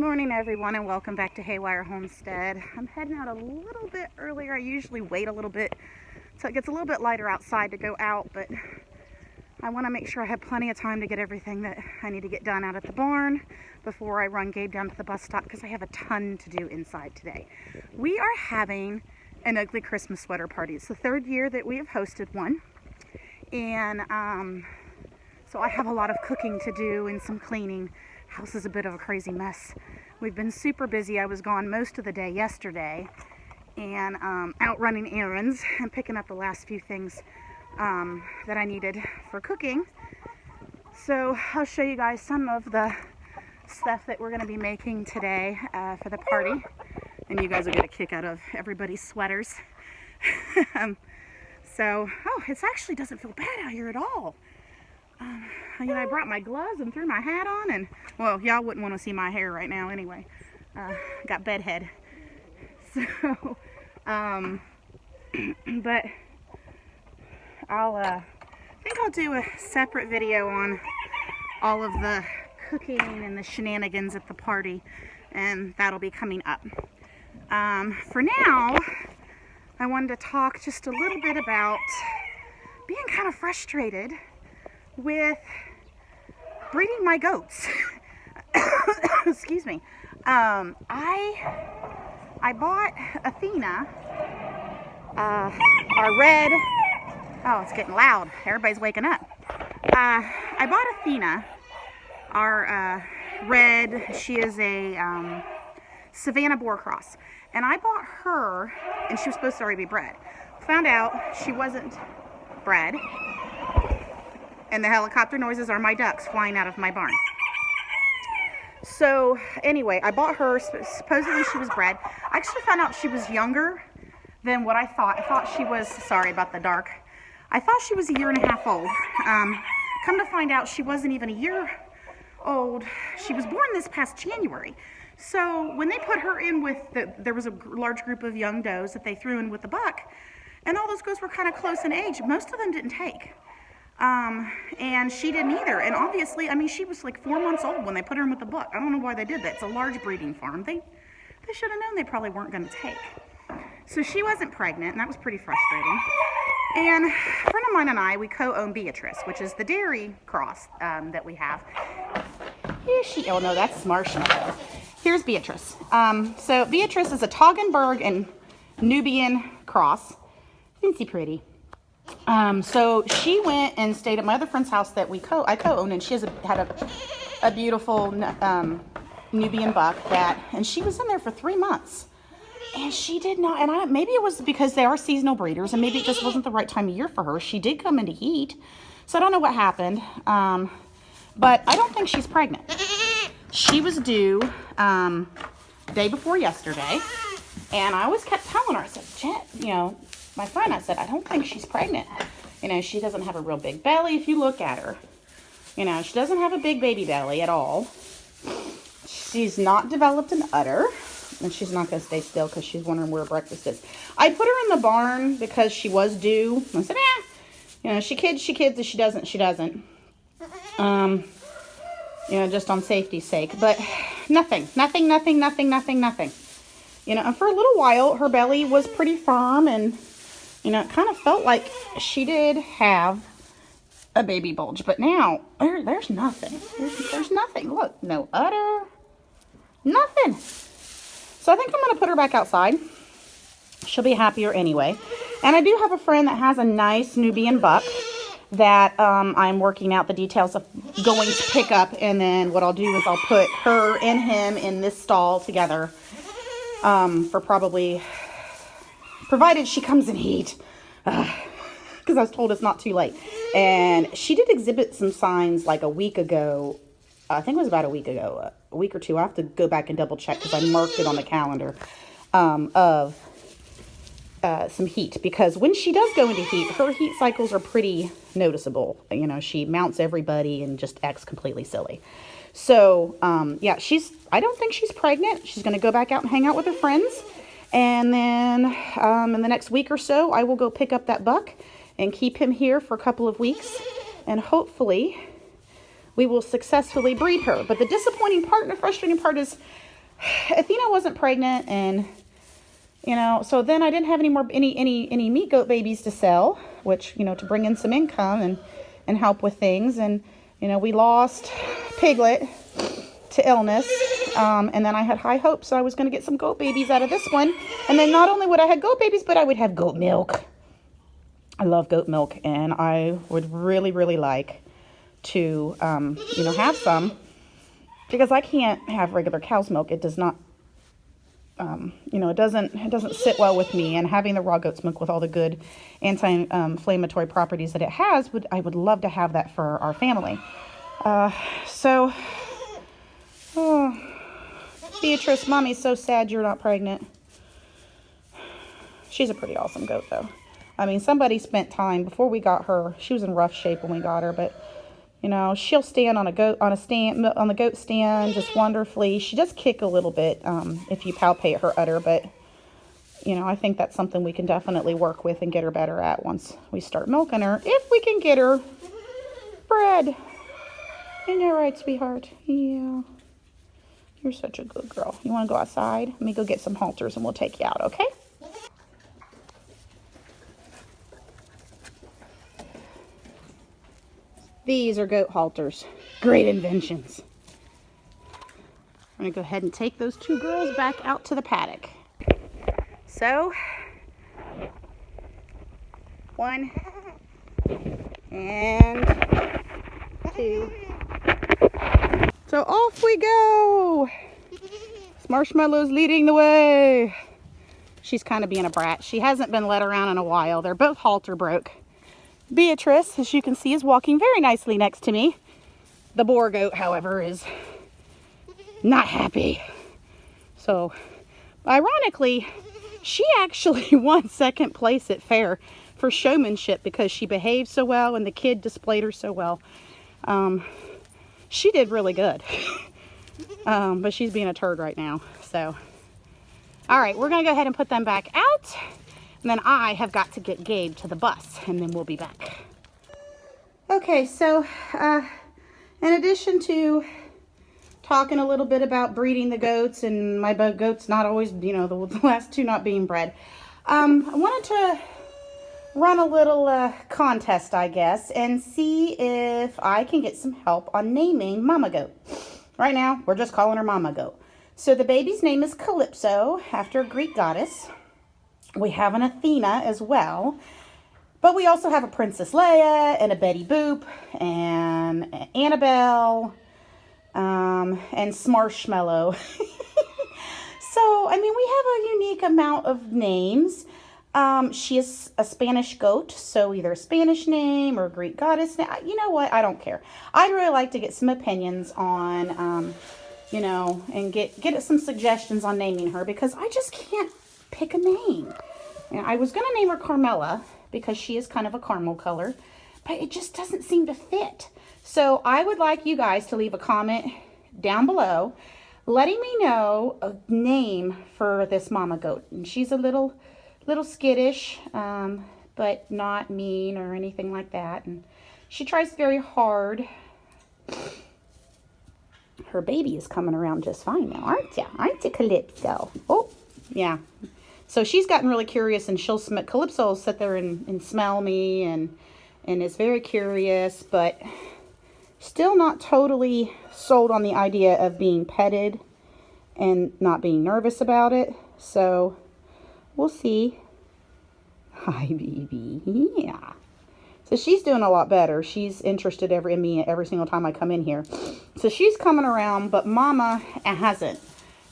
morning, everyone, and welcome back to Haywire Homestead. I'm heading out a little bit earlier. I usually wait a little bit so it gets a little bit lighter outside to go out, but I want to make sure I have plenty of time to get everything that I need to get done out at the barn before I run Gabe down to the bus stop, because I have a ton to do inside today. We are having an ugly Christmas sweater party. It's the third year that we have hosted one, and so I have a lot of cooking to do and some cleaning. House is a bit of a crazy mess. We've been super busy. I was gone most of the day yesterday and out running errands and picking up the last few things that I needed for cooking. So I'll show you guys some of the stuff that we're going to be making today for the party, and you guys will get a kick out of everybody's sweaters. So, it actually doesn't feel bad out here at all. I brought my gloves and threw my hat on, and well, y'all wouldn't want to see my hair right now anyway. Got bedhead. So, but I think I'll do a separate video on all of the cooking and the shenanigans at the party, and that'll be coming up. For now, I wanted to talk just a little bit about being kind of frustrated with breeding my goats. Excuse me. I bought Athena, our red, it's getting loud, everybody's waking up. I bought Athena, our red, she is a Savannah Boar Cross, and I bought her, and she was supposed to already be bred. Found out she wasn't bred, and the helicopter noises are my ducks flying out of my barn. So anyway, I bought her, supposedly she was bred. I actually found out she was younger than what I thought. I thought she was, sorry about the dark, I thought she was 1.5 years old. Come to find out she wasn't even 1 year old. She was born this past January. So when they put her in with, there was a large group of young does that they threw in with the buck, and all those goats were kind of close in age. Most of them didn't take. And she didn't either. And obviously, I mean, she was like 4 months old when they put her in with the buck. I don't know why they did that. It's a large breeding farm. They should have known they probably weren't going to take. So she wasn't pregnant, and that was pretty frustrating. And a friend of mine and I, we co-own Beatrice, which is the dairy cross that we have. Here she, oh no, that's Marshmallow. Here's Beatrice. So Beatrice is a Toggenburg and Nubian cross. Isn't she pretty? So she went and stayed at my other friend's house that I co-own, and she had a beautiful Nubian buck and she was in there for 3 months, and she did not, and maybe it was because they are seasonal breeders, and maybe it just wasn't the right time of year for her. She did come into heat, so I don't know what happened, but I don't think she's pregnant. She was due day before yesterday, and I always kept telling her, I said, Jen, my friend, I said, I don't think she's pregnant. She doesn't have a real big belly if you look at her. She doesn't have a big baby belly at all. She's not developed an udder, and she's not going to stay still because she's wondering where breakfast is. I put her in the barn because she was due. I said, she kids, if she doesn't, she doesn't. Just on safety's sake. But nothing. And for a little while, her belly was pretty firm, and it kind of felt like she did have a baby bulge. But now, there's nothing. There's nothing. Look, no udder. Nothing. So I think I'm going to put her back outside. She'll be happier anyway. And I do have a friend that has a nice Nubian buck that I'm working out the details of going to pick up. And then what I'll do is I'll put her and him in this stall together for probably... provided she comes in heat, because I was told it's not too late. And she did exhibit some signs like a week ago. I think it was about a week ago, a week or two. I have to go back and double check because I marked it on the calendar of some heat. Because when she does go into heat, her heat cycles are pretty noticeable. She mounts everybody and just acts completely silly. So, yeah, I don't think she's pregnant. She's going to go back out and hang out with her friends. And then in the next week or so, I will go pick up that buck and keep him here for a couple of weeks. And hopefully we will successfully breed her. But the disappointing part and the frustrating part is Athena wasn't pregnant, and so then I didn't have any meat goat babies to sell, which, to bring in some income and help with things. And, we lost Piglet to illness. And then I had high hopes I was going to get some goat babies out of this one. And then not only would I have goat babies, but I would have goat milk. I love goat milk, and I would really, really like to, have some, because I can't have regular cow's milk. It does not, it doesn't sit well with me. And having the raw goat's milk with all the good anti-inflammatory properties that it has, I would love to have that for our family. Beatrice, Mommy's so sad you're not pregnant. She's a pretty awesome goat, though. I mean, somebody spent time before we got her. She was in rough shape when we got her, but she'll stand on the goat stand just wonderfully. She does kick a little bit if you palpate her udder, but I think that's something we can definitely work with and get her better at once we start milking her, if we can get her bred. Ain't that right, sweetheart? Yeah. You're such a good girl. You want to go outside? Let me go get some halters and we'll take you out, okay? These are goat halters. Great inventions. I'm going to go ahead and take those two girls back out to the paddock. So, 1 and 2. So off we go. Marshmallow's leading the way. She's kind of being a brat. She hasn't been led around in a while. They're both halter broke. Beatrice, as you can see, is walking very nicely next to me. The boar goat, however, is not happy. So, ironically, she actually won second place at fair for showmanship because she behaved so well and the kid displayed her so well. She did really good. But she's being a turd right now. So, all right, we're going to go ahead and put them back out. And then I have got to get Gabe to the bus, and then we'll be back. Okay, so in addition to talking a little bit about breeding the goats and my goats not always, the last two not being bred, I wanted to run a little contest, I guess, and see if I can get some help on naming Mama Goat. Right now, we're just calling her Mama Goat. So the baby's name is Calypso, after a Greek goddess. We have an Athena as well. But we also have a Princess Leia and a Betty Boop and Annabelle and Smarshmallow. So, I mean, we have a unique amount of names. She is a Spanish goat, so either a Spanish name or a Greek goddess. You know what? I don't care. I'd really like to get some opinions on, and get some suggestions on naming her, because I just can't pick a name. I was going to name her Carmela because she is kind of a caramel color, but it just doesn't seem to fit. So I would like you guys to leave a comment down below letting me know a name for this Mama Goat. And she's a little skittish, but not mean or anything like that. And she tries very hard. Her baby is coming around just fine now, aren't you? Aren't you, Calypso? Oh, yeah. So she's gotten really curious, and Calypso will sit there and smell me and is very curious, but still not totally sold on the idea of being petted and not being nervous about it. So we'll see. Hi, baby. Yeah. So she's doing a lot better. She's interested in me every single time I come in here. So she's coming around, but Mama hasn't.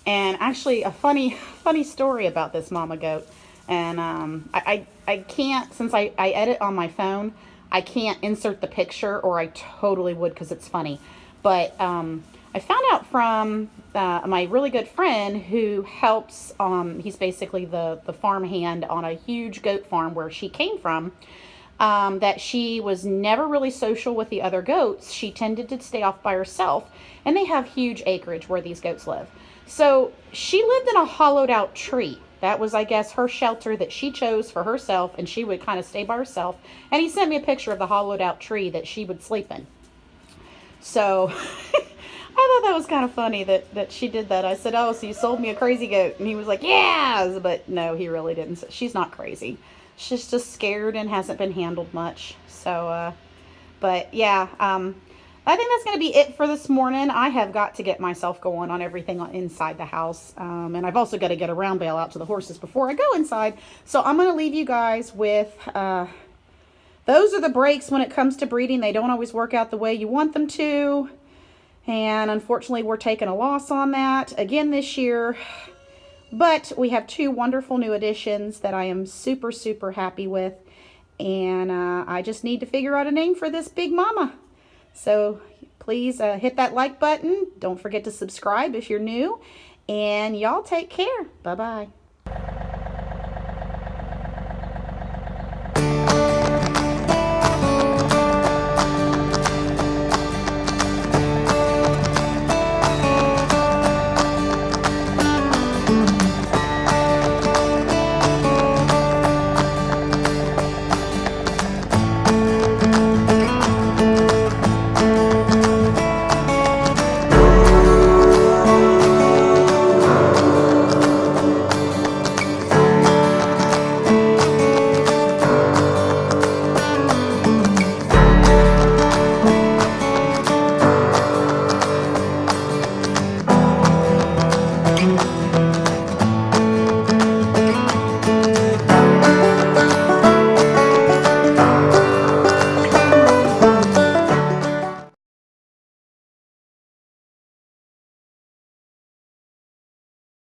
And actually, a funny story about this Mama Goat. And I can't, since I edit on my phone, I can't insert the picture, or I totally would because it's funny. But I found out from my really good friend who helps, he's basically the farm hand on a huge goat farm where she came from, that she was never really social with the other goats. She tended to stay off by herself, and they have huge acreage where these goats live. So she lived in a hollowed out tree. That was, I guess, her shelter that she chose for herself, and she would kind of stay by herself. And he sent me a picture of the hollowed out tree that she would sleep in. So I thought thought that was kind of funny that she did that. I said, oh, so you sold me a crazy goat. And he was like, yeah. But no, he really didn't. She's not crazy. She's just scared and hasn't been handled much. So, but yeah, I think that's going to be it for this morning. I have got to get myself going on everything inside the house. And I've also got to get a round bale out to the horses before I go inside. So I'm going to leave you guys with, those are the breaks when it comes to breeding. They don't always work out the way you want them to. And unfortunately, we're taking a loss on that again this year. But we have 2 wonderful new additions that I am super, super happy with. And I just need to figure out a name for this big mama. So please hit that like button. Don't forget to subscribe if you're new. And y'all take care. Bye-bye.